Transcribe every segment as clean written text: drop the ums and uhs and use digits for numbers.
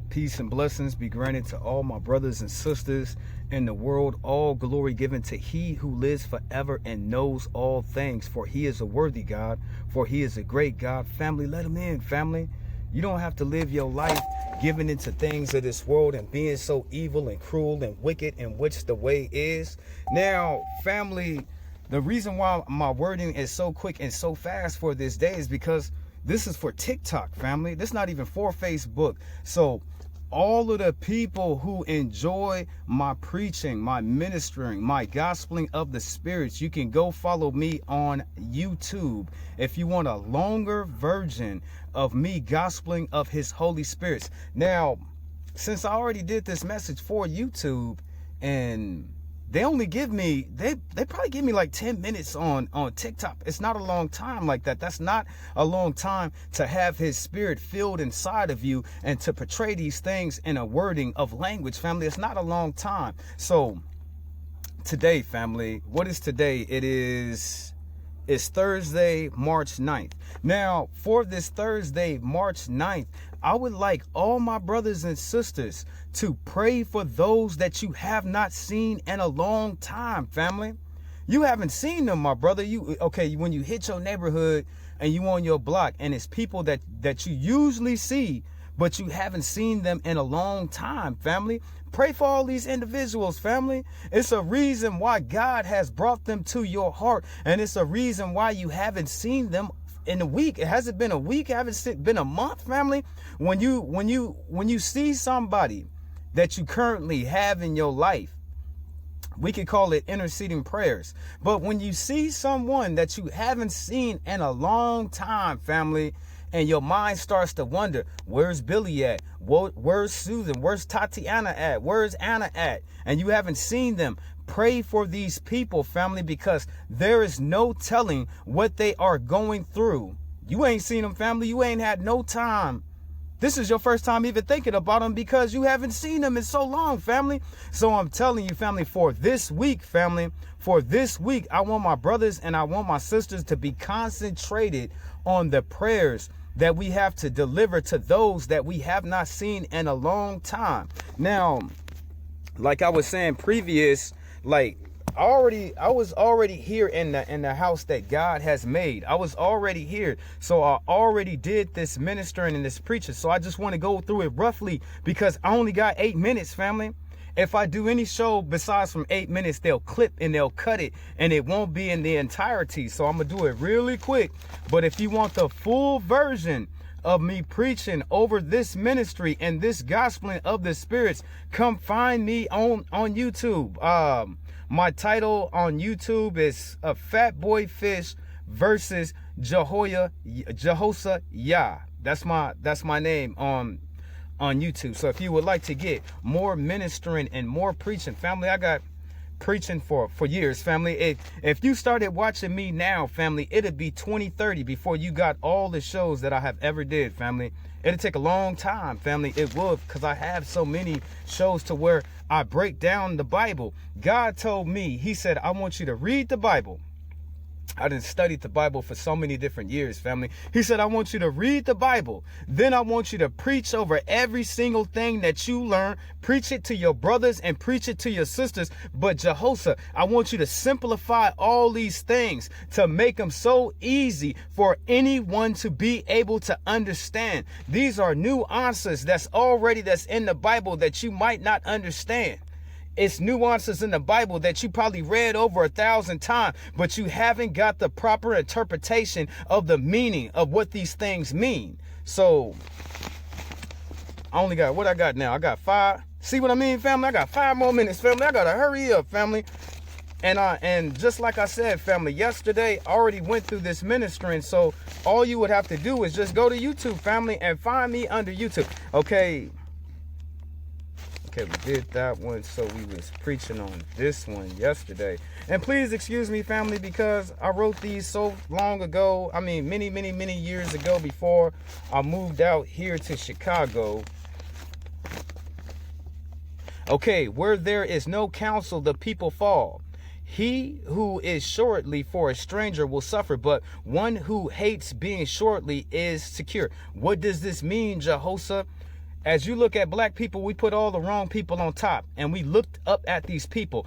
Peace and blessings be granted to all my brothers and sisters in the world. All glory given to he who lives forever and knows all things. For he is a worthy God, for he is a great God. Family, let him in, family. You don't have to live your life giving into things of this world and being so evil and cruel and wicked, in which the way is. Now, family, the reason why my wording is so quick and so fast for this day is because this is for TikTok, family. This is not even for Facebook. So all of the people who enjoy my preaching, my ministering, my gospeling of the spirits, you can go follow me on YouTube if you want a longer version of me gospeling of his Holy Spirits. Now, since I already did this message for YouTube, and they only give me, they probably give me like 10 minutes on TikTok. It's not a long time like that. That's not a long time to have his spirit filled inside of you and to portray these things in a wording of language, family. It's not a long time. So today, family, what is today? It's Thursday, March 9th. Now, for this Thursday, March 9th, I would like all my brothers and sisters to pray for those that you have not seen in a long time, family. You haven't seen them, my brother. When you hit your neighborhood and you on your block and it's people that you usually see, but you haven't seen them in a long time, family. Pray for all these individuals, family. It's a reason why God has brought them to your heart, and it's a reason why you haven't seen them in a week. It hasn't been a week. It hasn't been a month, family. When you see somebody that you currently have in your life, we could call it interceding prayers. But when you see someone that you haven't seen in a long time, family, and your mind starts to wonder, where's Billy at? Where's Susan? Where's Tatiana at? Where's Anna at? And you haven't seen them. Pray for these people, family, because there is no telling what they are going through. You ain't seen them, family. You ain't had no time. This is your first time even thinking about them because you haven't seen them in so long, family. So I'm telling you, family, for this week, family, for this week, I want my brothers and I want my sisters to be concentrated on the prayers that we have to deliver to those that we have not seen in a long time. Now, like I was saying previous, I was already here in the house that God has made. I was already here. So I already did this ministering and this preaching. So I just want to go through it roughly because I only got 8 minutes, family. If I do any show besides from 8 minutes, they'll clip and they'll cut it and it won't be in the entirety. So I'm going to do it really quick. But if you want the full version of me preaching over this ministry and this gospeling of the spirits, come find me on YouTube. My title on YouTube is a Fat Boy Fish versus Jehoshaphat Yah. That's my name on YouTube. So if you would like to get more ministering and more preaching, family, I got preaching for years, family. If you started watching me now, family, it'd be 2030 before you got all the shows that I have ever did, family. It'd take a long time, family. It would, because I have so many shows to where I break down the Bible. God told me, he said, I want you to read the Bible. I done studied the Bible for so many different years, family. He said, I want you to read the Bible. Then I want you to preach over every single thing that you learn. Preach it to your brothers and preach it to your sisters. But Jehoshaphat, I want you to simplify all these things to make them so easy for anyone to be able to understand. These are nuances that's in the Bible that you might not understand. It's nuances in the Bible that you probably read over 1,000 times, but you haven't got the proper interpretation of the meaning of what these things mean. So I only got what I got now. I got 5. See what I mean, family? I got 5 more minutes, family. I gotta hurry up, family. And just like I said, family, yesterday I already went through this ministering. So all you would have to do is just go to YouTube, family, and find me under YouTube. Okay, we did that one, so we was preaching on this one yesterday. And please excuse me, family, because I wrote these so long ago. I mean, many, many, many years ago before I moved out here to Chicago. Okay, where there is no counsel, the people fall. He who is shortly for a stranger will suffer, but one who hates being shortly is secure. What does this mean, Jehoshaphat? As you look at black people, we put all the wrong people on top, and we looked up at these people.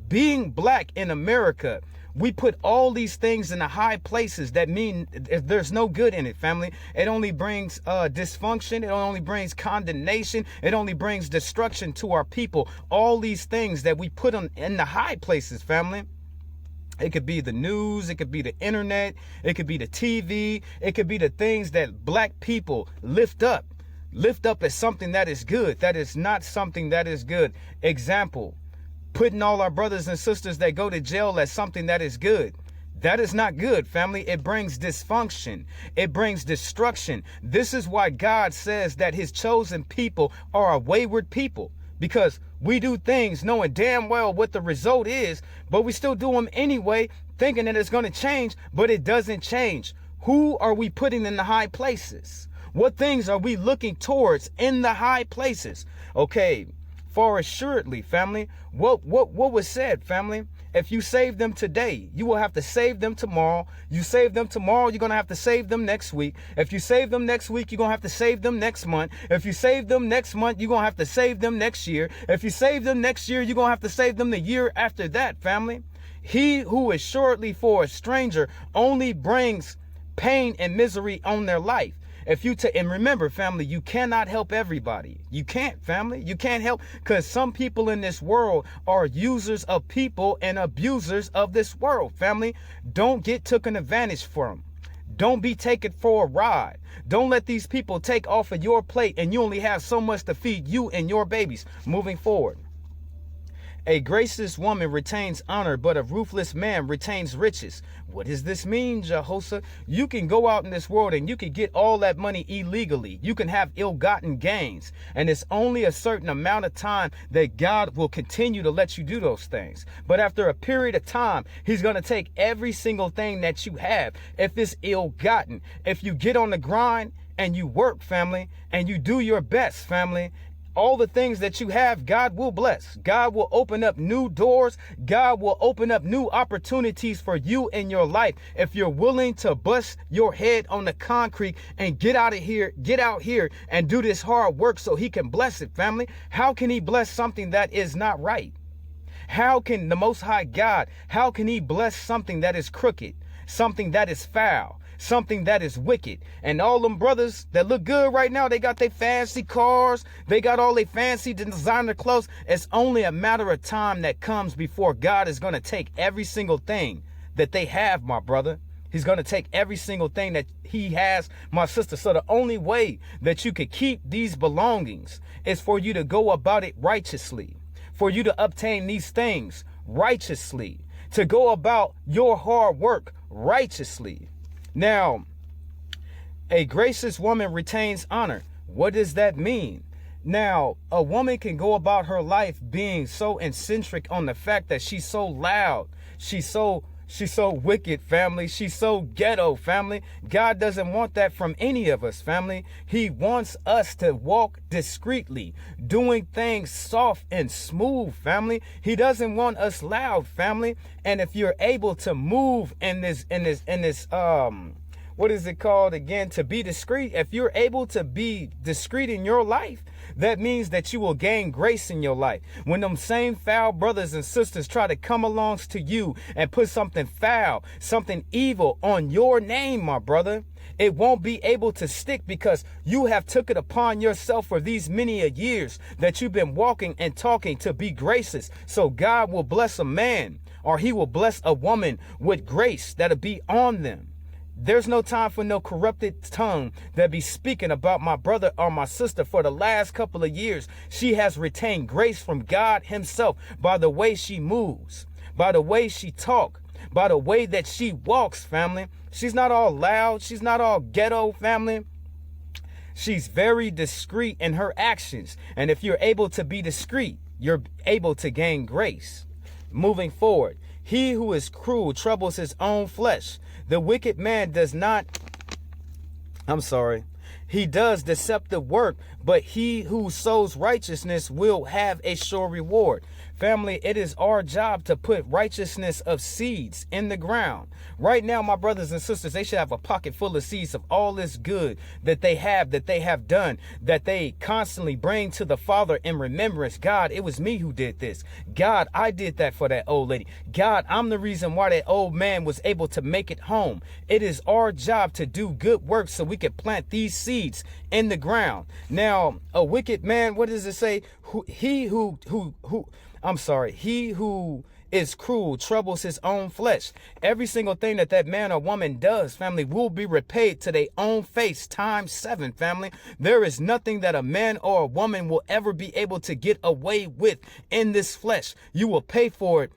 Being black in America, we put all these things in the high places that mean there's no good in it, family. It only brings dysfunction. It only brings condemnation. It only brings destruction to our people. All these things that we put in the high places, family. It could be the news. It could be the internet. It could be the TV. It could be the things that black people lift up as something that is good. That is not something that is good. Example. Putting all our brothers and sisters that go to jail as something that is good. That is not good, family. It brings dysfunction. It brings destruction. This is why God says that his chosen people are a wayward people, because we do things knowing damn well what the result is, but we still do them anyway, thinking that it's going to change, but it doesn't change. Who are we putting in the high places? What things are we looking towards in the high places? Okay. For assuredly, family, what was said, family? If you save them today, you will have to save them tomorrow. You save them tomorrow, you're going to have to save them next week. If you save them next week, you're going to have to save them next month. If you save them next month, you're going to have to save them next year. If you save them next year, you're going to have to save them the year after that, family. He who is shortly for a stranger only brings pain and misery on their life. And remember, family, you cannot help everybody. You can't, family. You can't help, because some people in this world are users of people and abusers of this world, family. Don't get taken advantage from. Don't be taken for a ride. Don't let these people take off of your plate and you only have so much to feed you and your babies. Moving forward. A gracious woman retains honor, but a ruthless man retains riches. What does this mean, Jehoshaphat? You can go out in this world and you can get all that money illegally. You can have ill-gotten gains. And it's only a certain amount of time that God will continue to let you do those things. But after a period of time, he's going to take every single thing that you have. If it's ill-gotten, if you get on the grind and you work, family, and you do your best, family, all the things that you have, God will bless. God will open up new doors. God will open up new opportunities for you in your life. If you're willing to bust your head on the concrete and get out here and do this hard work so he can bless it, family. How can he bless something that is not right? How can the Most High God, how can he bless something that is crooked, something that is foul, something that is wicked? And all them brothers that look good right now, they got their fancy cars, they got all their fancy designer clothes. It's only a matter of time that comes before God is going to take every single thing that they have, my brother. He's going to take every single thing that he has, my sister. So the only way that you could keep these belongings is for you to go about it righteously, for you to obtain these things righteously, to go about your hard work righteously. Now, a gracious woman retains honor. What does that mean? Now, a woman can go about her life being so eccentric on the fact that she's so loud. She's so wicked, family. She's so ghetto, family. God doesn't want that from any of us, family. He wants us to walk discreetly, doing things soft and smooth, family. He doesn't want us loud, family. And if you're able to move in this, what is it called again? To be discreet. If you're able to be discreet in your life, that means that you will gain grace in your life. When them same foul brothers and sisters try to come along to you and put something foul, something evil on your name, my brother, it won't be able to stick, because you have took it upon yourself for these many a years that you've been walking and talking to be gracious. So God will bless a man, or he will bless a woman with grace that'll be on them. There's no time for no corrupted tongue that be speaking about my brother or my sister. For the last couple of years, she has retained grace from God himself by the way she moves, by the way she talks, by the way that she walks, family. She's not all loud. She's not all ghetto, family. She's very discreet in her actions. And if you're able to be discreet, you're able to gain grace. Moving forward, he who is cruel troubles his own flesh. The wicked man does not, he does deceptive work, but he who sows righteousness will have a sure reward. Family, it is our job to put righteousness of seeds in the ground. Right now, my brothers and sisters, they should have a pocket full of seeds of all this good that they have done, that they constantly bring to the Father in remembrance. God, it was me who did this. God, I did that for that old lady. God, I'm the reason why that old man was able to make it home. It is our job to do good work so we can plant these seeds in the ground. Now, a wicked man, what does it say? He who is cruel troubles his own flesh. Every single thing that man or woman does, family, will be repaid to their own face times 7, family. There is nothing that a man or a woman will ever be able to get away with in this flesh. You will pay for it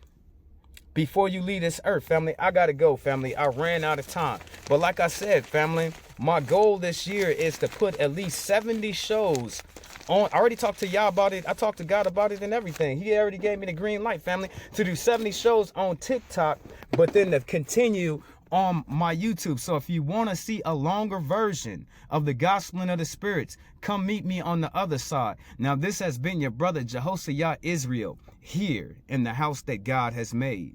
before you leave this earth, family. I gotta go, family. I ran out of time. But like I said, family, my goal this year is to put at least 70 shows on. I already talked to y'all about it. I talked to God about it and everything. He already gave me the green light, family, to do 70 shows on TikTok, but then to continue on my YouTube. So if you want to see a longer version of the Gospeling of the Spirits, come meet me on the other side. Now, this has been your brother Jehoshaphat Israel here in the house that God has made.